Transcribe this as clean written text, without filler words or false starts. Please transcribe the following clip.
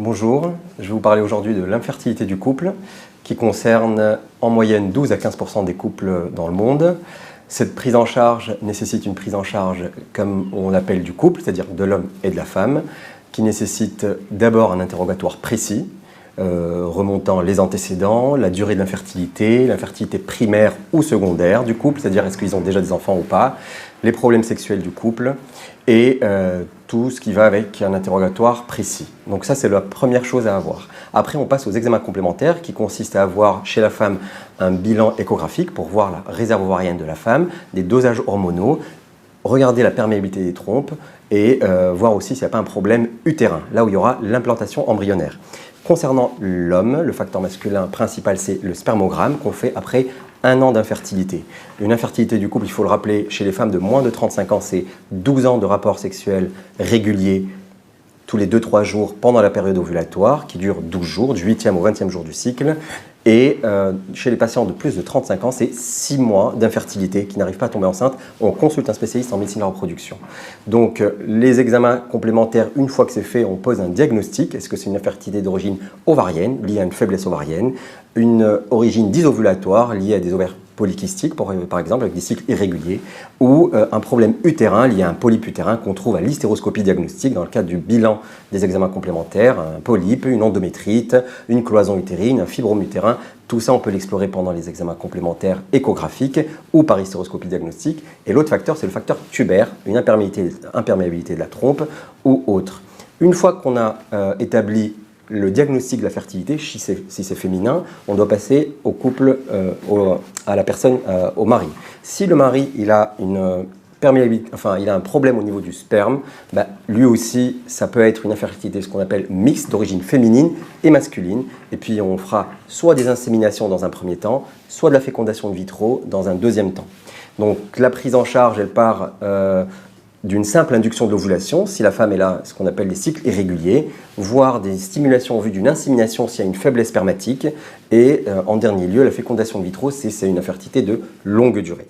Bonjour, je vais vous parler aujourd'hui de l'infertilité du couple qui concerne en moyenne 12 à 15% des couples dans le monde. Cette prise en charge nécessite une prise en charge comme on appelle du couple, c'est-à-dire de l'homme et de la femme, qui nécessite d'abord un interrogatoire précis, remontant les antécédents, la durée de l'infertilité primaire ou secondaire du couple, c'est-à-dire est-ce qu'ils ont déjà des enfants ou pas, les problèmes sexuels du couple et tout ce qui va avec un interrogatoire précis. Donc ça, c'est la première chose à avoir. Après, on passe aux examens complémentaires qui consistent à avoir chez la femme un bilan échographique pour voir la réserve ovarienne de la femme, des dosages hormonaux, regarder la perméabilité des trompes et voir aussi s'il n'y a pas un problème utérin, là où il y aura l'implantation embryonnaire. Concernant l'homme, le facteur masculin principal, c'est le spermogramme qu'on fait après 1 an d'infertilité. Une infertilité du couple, il faut le rappeler, chez les femmes de moins de 35 ans, c'est 12 ans de rapports sexuels réguliers tous les 2-3 jours pendant la période ovulatoire, qui dure 12 jours, du 8e au 20e jour du cycle. Et chez les patients de plus de 35 ans, c'est 6 mois d'infertilité qui n'arrivent pas à tomber enceinte. On consulte un spécialiste en médecine de la reproduction. Donc les examens complémentaires, une fois que c'est fait, on pose un diagnostic. Est-ce que c'est une infertilité d'origine ovarienne, liée à une faiblesse ovarienne, une origine dysovulatoire, liée à des ovaires polykystiques, par exemple, avec des cycles irréguliers, ou un problème utérin lié à un polype utérin qu'on trouve à l'hystéroscopie diagnostique dans le cadre du bilan des examens complémentaires, un polype, une endométrite, une cloison utérine, un fibrome utérin. Tout ça, on peut l'explorer pendant les examens complémentaires échographiques ou par hystéroscopie diagnostique. Et l'autre facteur, c'est le facteur tubaire, une imperméabilité de la trompe ou autre. Une fois qu'on a établi le diagnostic de la fertilité, si c'est féminin, on doit passer au couple, à la personne, au mari. Si le mari il a une perméabilité, il a un problème au niveau du sperme, lui aussi, ça peut être une infertilité, ce qu'on appelle mixte, d'origine féminine et masculine. Et puis on fera soit des inséminations dans un premier temps, soit de la fécondation in vitro dans un deuxième temps. Donc la prise en charge, elle part d'une simple induction de l'ovulation, si la femme est là, ce qu'on appelle des cycles irréguliers, voire des stimulations en vue d'une insémination s'il y a une faiblesse spermatique, et en dernier lieu, la fécondation in vitro, c'est une infertilité de longue durée.